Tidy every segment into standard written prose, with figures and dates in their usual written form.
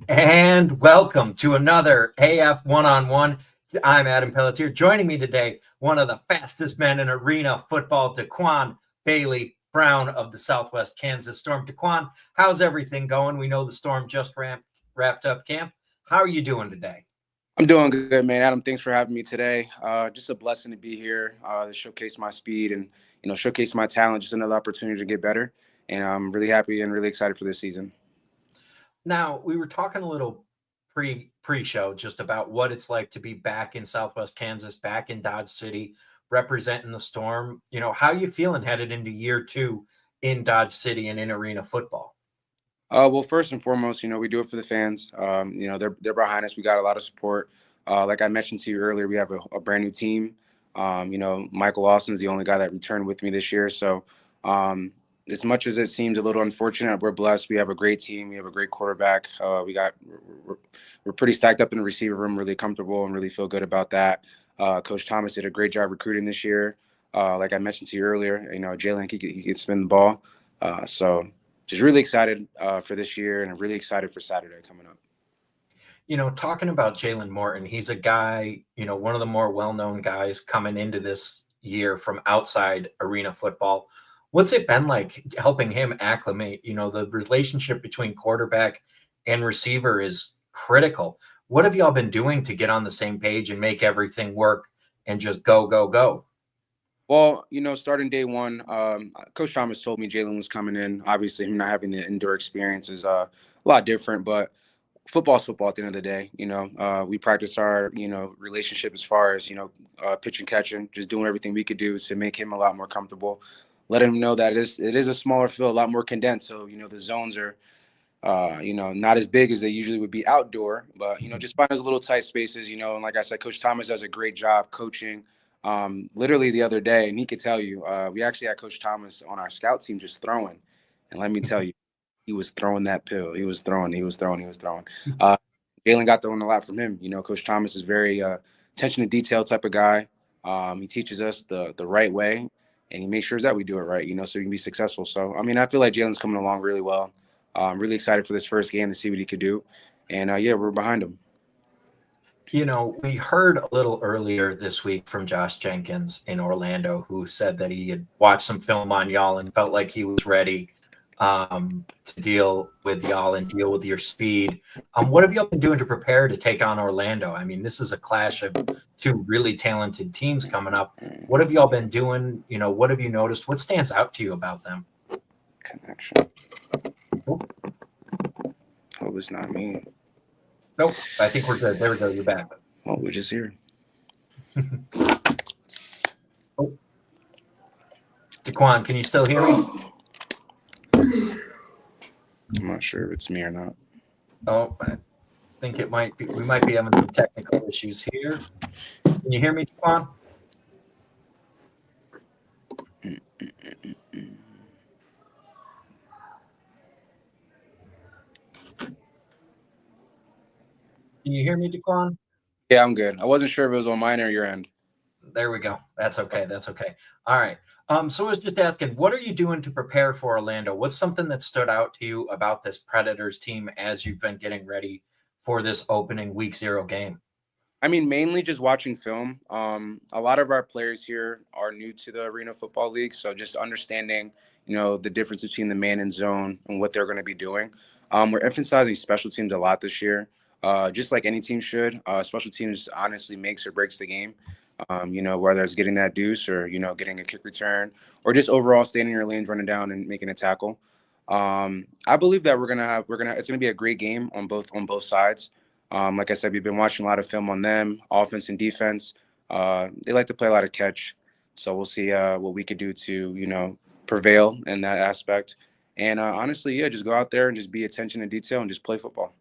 And welcome to another AF one-on-one. I'm Adam Pelletier. Joining me today, one of the fastest men in arena football, Daquan Bailey Brown of the Southwest Kansas Storm. Daquan, how's everything going? We know the Storm just wrapped up camp. How are you doing today? I'm doing good, man. Adam, thanks for having me today. Just a blessing to be here to showcase my speed and showcase my talent. Just another opportunity to get better, and I'm really happy and really excited for this season. Now, we were talking a little pre-show just about what it's like to be back in Southwest Kansas, back in Dodge City, representing the Storm. How you feeling headed into year two in Dodge City and in arena football? Well, first and foremost, we do it for the fans. They're behind us. We got a lot of support. Like I mentioned to you earlier, we have a brand new team. Michael Austin's the only guy that returned with me this year. So, as much as it seemed a little unfortunate, we're blessed. We have a great team. We have a great quarterback. We're pretty stacked up in the receiver room, really comfortable, and really feel good about that. Coach Thomas did a great job recruiting this year. Like I mentioned to you earlier, Jalen he could spin the ball. So just really excited for this year, and I'm really excited for Saturday coming up. Talking about Jalen Morton, he's a guy, one of the more well-known guys coming into this year from outside arena football. What's it been like helping him acclimate? The relationship between quarterback and receiver is critical. What have y'all been doing to get on the same page and make everything work and just go, go, go? Well, starting day one, Coach Thomas told me Jalen was coming in. Obviously, him not having the indoor experience is a lot different, but football's football at the end of the day. We practice our, relationship as far as, pitch and catching, just doing everything we could do to make him a lot more comfortable. Let him know that it is a smaller field, a lot more condensed. So, the zones are, not as big as they usually would be outdoor, but, just find those little tight spaces, and like I said, Coach Thomas does a great job coaching. Literally the other day, and he could tell you, we actually had Coach Thomas on our scout team just throwing. And let me tell you, he was throwing that pill. He was throwing, he was throwing, he was throwing. Jalen got throwing a lot from him. Coach Thomas is very attention to detail type of guy. He teaches us the right way, and he makes sure that we do it right, so we can be successful. So, I mean, I feel like Jalen's coming along really well. I'm really excited for this first game to see what he could do. And, yeah, we're behind him. We heard a little earlier this week from Josh Jenkins in Orlando, who said that he had watched some film on y'all and felt like he was ready to deal with y'all and deal with your speed. What have y'all been doing to prepare to take on Orlando? I mean, this is a clash of two really talented teams coming up. What have y'all been doing? What have you noticed? What stands out to you about them? Connection. Hope it's not me. Nope. I think we're good. There we go. You're back. Oh, we're just here. Oh. Daquan, can you still hear me? I'm not sure if it's me or not. Oh, I think it might be. We might be having some technical issues here. Can you hear me, Daquan? Can you hear me, Daquan? Yeah, I'm good. I wasn't sure if it was on mine or your end. There we go. That's okay. That's okay. All right. So I was just asking, what are you doing to prepare for Orlando? What's something that stood out to you about this Predators team as you've been getting ready for this opening week 0 game? I mean, mainly just watching film. A lot of our players here are new to the Arena Football League, so just understanding, the difference between the man and zone and what they're going to be doing. We're emphasizing special teams a lot this year, just like any team should. Special teams honestly makes or breaks the game. Whether it's getting that deuce or getting a kick return or just overall staying in your lanes, running down and making a tackle. I believe that it's gonna be a great game on both sides. Like I said, we've been watching a lot of film on them, offense and defense. They like to play a lot of catch, so we'll see what we could do to prevail in that aspect. And honestly, yeah, just go out there and just be attention to detail and just play football.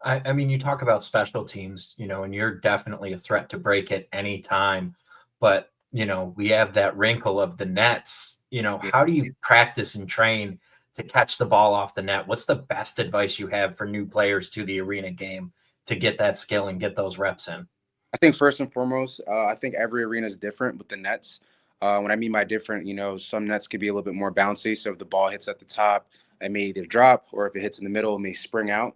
I mean, you talk about special teams, and you're definitely a threat to break at any time. But, we have that wrinkle of the nets. How do you practice and train to catch the ball off the net? What's the best advice you have for new players to the arena game to get that skill and get those reps in? I think first and foremost, I think every arena is different with the nets. What I mean by different, some nets could be a little bit more bouncy. So if the ball hits at the top, it may either drop, or if it hits in the middle, it may spring out.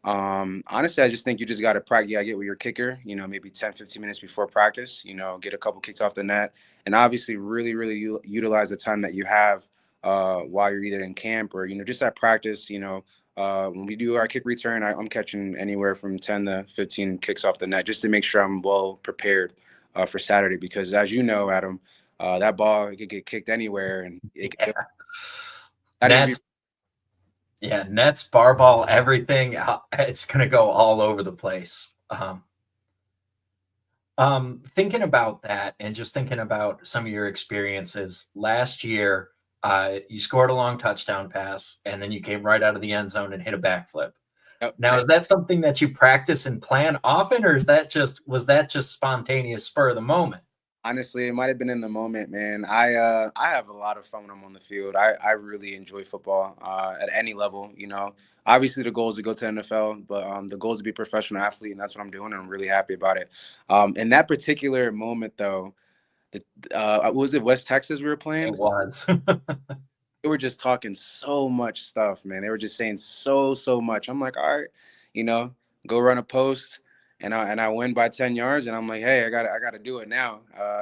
Honestly, I just think you just got to practice. Yeah, get with your kicker, maybe 10, 15 minutes before practice, get a couple kicks off the net. And obviously, really, really utilize the time that you have while you're either in camp or, just at practice. When we do our kick return, I'm catching anywhere from 10 to 15 kicks off the net just to make sure I'm well prepared for Saturday. Because as you know, Adam, that ball it could get kicked anywhere and Yeah. I need to be. Nets, yeah, nets, bar ball, everything. It's going to go all over the place. Thinking about that and just thinking about some of your experiences last year, you scored a long touchdown pass and then you came right out of the end zone and hit a backflip. Yep. Now, is that something that you practice and plan often, or was that just spontaneous spur of the moment? Honestly, it might have been in the moment, man. I have a lot of fun when I'm on the field. I really enjoy football at any level. Obviously the goal is to go to NFL, but the goal is to be a professional athlete, and that's what I'm doing. And I'm really happy about it. In that particular moment, though, was it West Texas we were It playing? was. They were just talking so much stuff, man. They were just saying so much. I'm like, all right, you know, go run a post, and I win by 10 yards, and I'm like, hey, I got to do it now.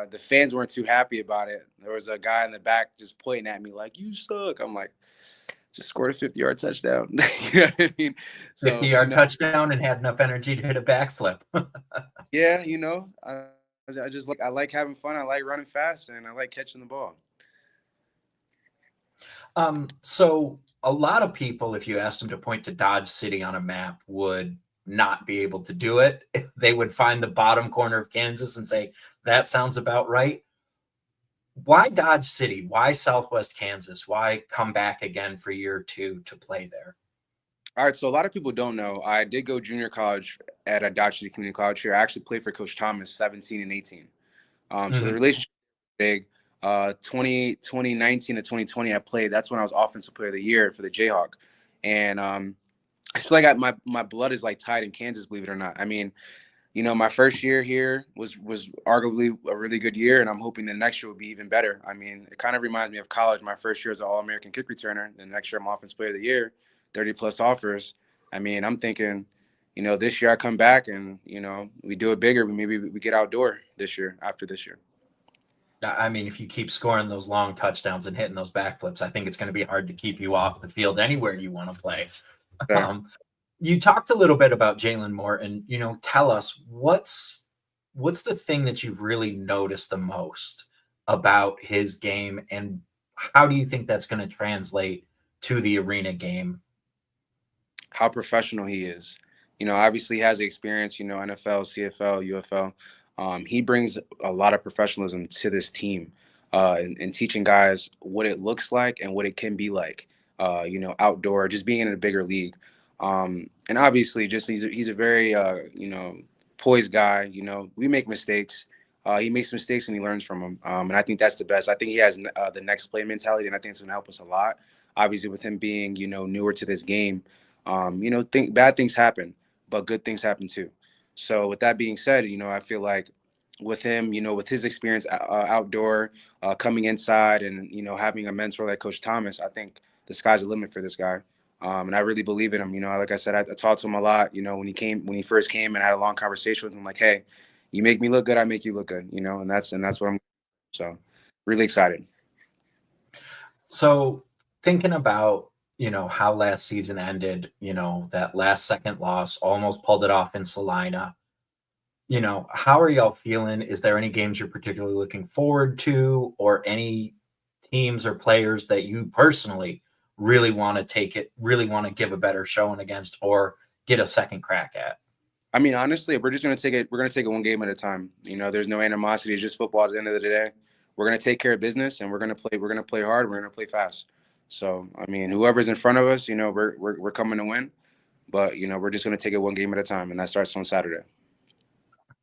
The fans weren't too happy about it. There was a guy in the back just pointing at me like, you suck. I'm like, just scored a 50-yard touchdown. You know what I mean? So 50-yard touchdown and had enough energy to hit a backflip. yeah, I just like I like having fun. I like running fast, and I like catching the ball. So a lot of people, if you asked them to point to Dodge City on a map, would not be able to do it. They would find the bottom corner of Kansas and say, that sounds about right. Why Dodge City? Why Southwest Kansas? Why come back again for year two to play there? All right, so a lot of people don't know. I did go junior college at a Dodge City Community College here. I actually played for Coach Thomas, 17 and 18. So the Mhm. relationship was big. 2019 to 2020, I played. That's when I was Offensive Player of the Year for the Jayhawk. And I feel like my blood is like tied in Kansas, believe it or not. I mean, my first year here was arguably a really good year, and I'm hoping the next year will be even better. I mean, it kind of reminds me of college. My first year as an All-American kick returner. The next year, I'm Offensive Player of the Year, 30 plus offers. I mean, I'm thinking, this year I come back and we do it bigger. Maybe we get outdoor this year after this year. I mean, if you keep scoring those long touchdowns and hitting those backflips, I think it's going to be hard to keep you off the field anywhere you want to play. Sure. Um, you talked a little bit about Jalen Moore, and tell us what's the thing that you've really noticed the most about his game, and how do you think that's going to translate to the arena game? How professional he is. Obviously he has the experience, NFL, CFL, UFL. He brings a lot of professionalism to this team and teaching guys what it looks like and what it can be like, outdoor, just being in a bigger league. And obviously just he's a very, poised guy. We make mistakes. He makes mistakes and he learns from them. And I think that's the best. I think he has the next play mentality, and I think it's going to help us a lot. Obviously, with him being, newer to this game, think bad things happen, but good things happen too. So with that being said, I feel like with him, with his experience outdoor, coming inside, and having a mentor like Coach Thomas, I think the sky's the limit for this guy. And I really believe in him. Like I said, I talked to him a lot. When he first came, and I had a long conversation with him, like, hey, you make me look good, I make you look good. And that's what I'm. So, really excited. So thinking about, how last season ended, that last second loss, almost pulled it off in Salina. How are y'all feeling? Is there any games you're particularly looking forward to, or any teams or players that you personally really want to give a better showing against or get a second crack at? I mean, honestly, we're just gonna take it. We're gonna take it one game at a time. There's no animosity. It's just football at the end of the day. We're gonna take care of business, and we're gonna play. We're gonna play hard. We're gonna play fast. So, I mean, whoever's in front of us, we're coming to win. But we're just gonna take it one game at a time, and that starts on Saturday.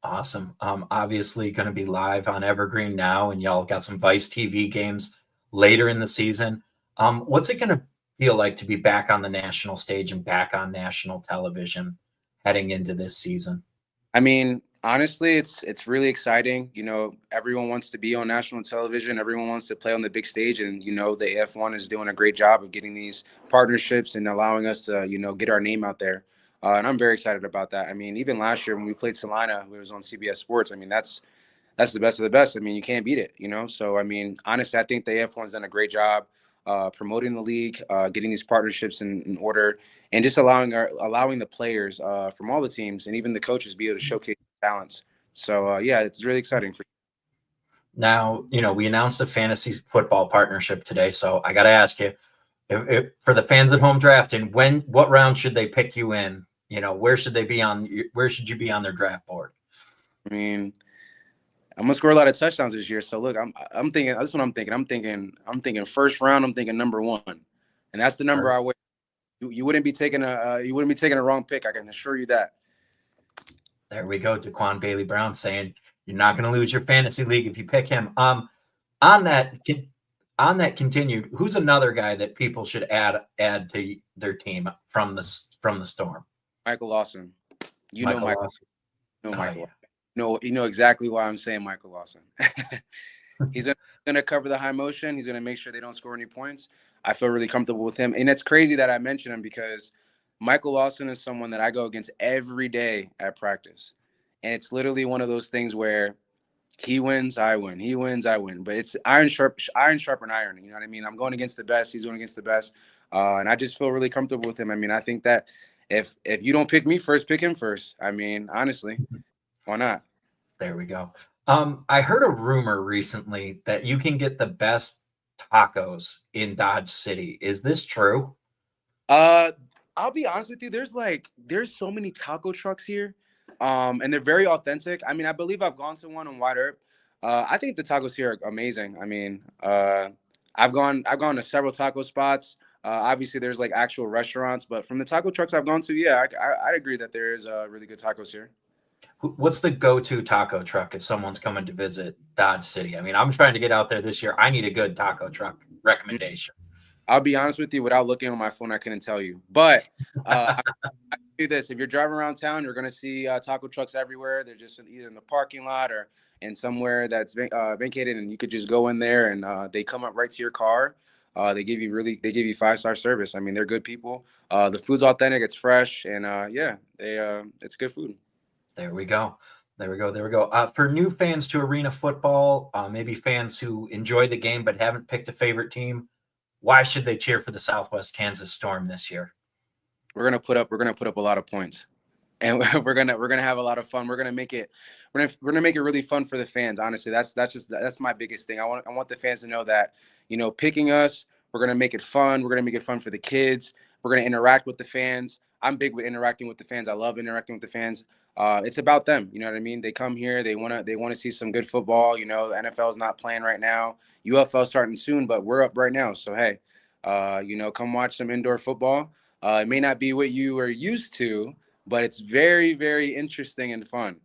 Awesome. Obviously going to be live on Evergreen now, and y'all got some Vice TV games later in the season. What's it going to feel like to be back on the national stage and back on national television heading into this season? I mean, honestly, it's really exciting. Everyone wants to be on national television. Everyone wants to play on the big stage, and the AF1 is doing a great job of getting these partnerships and allowing us to get our name out there. And I'm very excited about that. I mean, even last year when we played Salina, it was on CBS Sports. I mean, that's the best of the best. I mean, you can't beat it, you know? So, I mean, honestly, I think the AF1's done a great job promoting the league, getting these partnerships in order, and just allowing the players from all the teams and even the coaches be able to showcase talents. So, yeah, it's really exciting for. Now, we announced a fantasy football partnership today, so I got to ask you, if for the fans at home drafting, what round should they pick you in? Where should you be on their draft board? I mean, I'm gonna score a lot of touchdowns this year. So look, I'm thinking that's what I'm thinking. I'm thinking first round. I'm thinking number 1, and that's the number I would. You wouldn't be taking a wrong pick. I can assure you that. There we go. Daquan Bailey Brown saying you're not going to lose your fantasy league if you pick him. On that continued, who's another guy that people should add to their team from the Storm? Michael Lawson. Michael Lawson. Michael. Yeah. You know exactly why I'm saying Michael Lawson. He's gonna cover the high motion. He's gonna make sure they don't score any points. I feel really comfortable with him, and it's crazy that I mentioned him because Michael Lawson is someone that I go against every day at practice, and it's literally one of those things where he wins, I win. He wins, I win. But it's iron sharpen iron. You know what I mean? I'm going against the best. He's going against the best, and I just feel really comfortable with him. I mean, I think that if you don't pick me first, pick him first. I mean, honestly, why not? There we go. I heard a rumor recently that you can get the best tacos in Dodge City. Is this true? I'll be honest with you. There's so many taco trucks here, and they're very authentic. I mean, I believe I've gone to one on White Earth. I think the tacos here are amazing. I mean, I've gone to several taco spots. Obviously, there's like actual restaurants, but from the taco trucks I've gone to, yeah, I'd agree that there is really good tacos here. What's the go-to taco truck if someone's coming to visit Dodge City? I mean, I'm trying to get out there this year. I need a good taco truck recommendation. I'll be honest with you, without looking on my phone, I couldn't tell you. But I do this. If you're driving around town, you're going to see taco trucks everywhere. They're just either in the parking lot or in somewhere that's vacated, and you could just go in there and they come up right to your car. They give you 5-star service. I mean, they're good people. The food's authentic. It's fresh. And yeah, it's good food. There we go. For new fans to arena football, maybe fans who enjoy the game but haven't picked a favorite team, why should they cheer for the Southwest Kansas Storm this year? We're gonna put up a lot of points, and we're gonna have a lot of fun. We're gonna make it really fun for the fans. Honestly, that's my biggest thing. I want the fans to know that, picking us, we're gonna make it fun. We're gonna make it fun for the kids. We're gonna interact with the fans. I'm big with interacting with the fans. I love interacting with the fans. It's about them. You know what I mean? They come here. They wanna see some good football. The NFL is not playing right now. UFL starting soon, but we're up right now. So hey, come watch some indoor football. It may not be what you are used to, but it's very, very interesting and fun.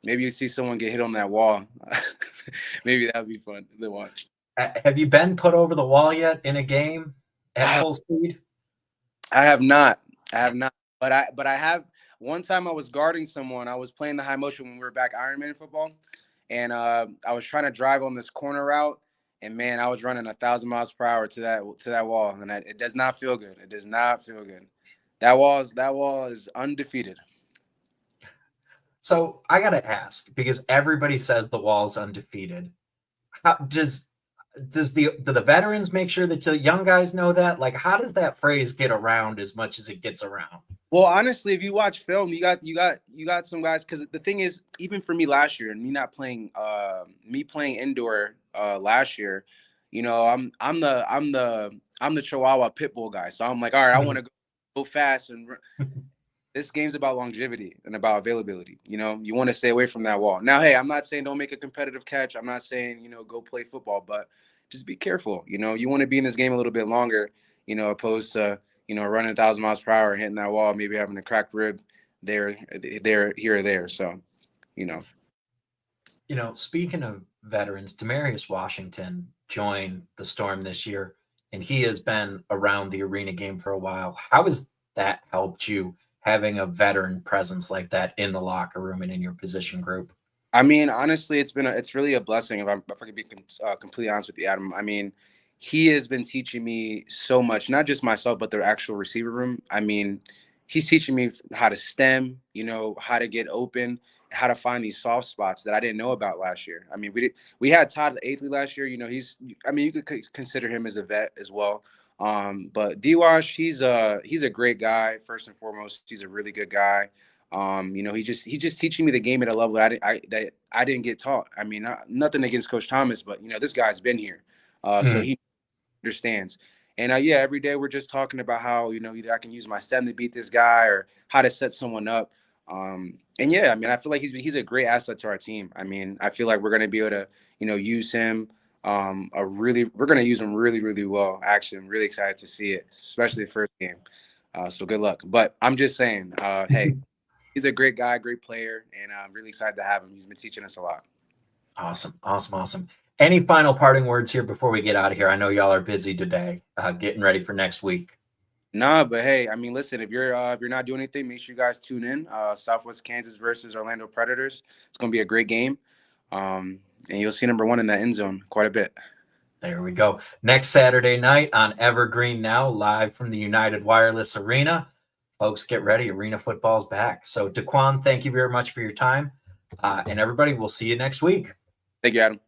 Maybe you see someone get hit on that wall. Maybe that would be fun to watch. Have you been put over the wall yet in a game at full speed? I have not. But I have. One time I was guarding someone. I was playing the high motion when we were back Ironman football, and I was trying to drive on this corner route. And man, I was running 1,000 miles per hour to that wall, and it does not feel good. It does not feel good. That wall is undefeated. So I got to ask, because everybody says the wall's undefeated. How do the veterans make sure that the young guys know that? Like, how does that phrase get around as much as it gets around? Well, honestly, if you watch film, you got some guys. Because the thing is, even for me last year, and me not playing, me playing indoor last year, I'm the Chihuahua pit bull guy. So I'm like, all right, I want to go fast, and this game's about longevity and about availability. You want to stay away from that wall. Now, hey, I'm not saying don't make a competitive catch. I'm not saying go play football, but just be careful. You want to be in this game a little bit longer. Opposed to running 1,000 miles per hour, hitting that wall, maybe having a cracked rib there, here or there. So, Speaking of veterans, Demarius Washington joined the Storm this year, and he has been around the arena game for a while. How has that helped you, having a veteran presence like that in the locker room and in your position group? I mean, honestly, it's really a blessing. If I could be completely honest with you, Adam. I mean, he has been teaching me so much, not just myself, but the actual receiver room. I mean, he's teaching me how to stem, how to get open, how to find these soft spots that I didn't know about last year. I mean, we had Todd Aithley last year. I mean, you could consider him as a vet as well. But D-Wash, he's a great guy. First and foremost, he's a really good guy. He's just teaching me the game at a level that I didn't get taught. I mean, nothing against Coach Thomas, but this guy's been here, so he understands. And yeah, every day we're just talking about how either I can use my stem to beat this guy or how to set someone up. And yeah, I mean, I feel like he's a great asset to our team. I mean, I feel like we're going to be able to use him. We're going to use him really, really well. Actually, I'm really excited to see it, especially the first game. So good luck. But I'm just saying, hey, he's a great guy, great player, and I'm really excited to have him. He's been teaching us a lot. Awesome. Any final parting words here before we get out of here? I know y'all are busy today, getting ready for next week. Nah, but hey, I mean, listen, if you're not doing anything, make sure you guys tune in. Southwest Kansas versus Orlando Predators. It's going to be a great game. And you'll see number 1 in that end zone quite a bit. There we go. Next Saturday night on Evergreen Now, live from the United Wireless Arena. Folks, get ready. Arena football's back. So, Daquan, thank you very much for your time. And everybody, we'll see you next week. Thank you, Adam.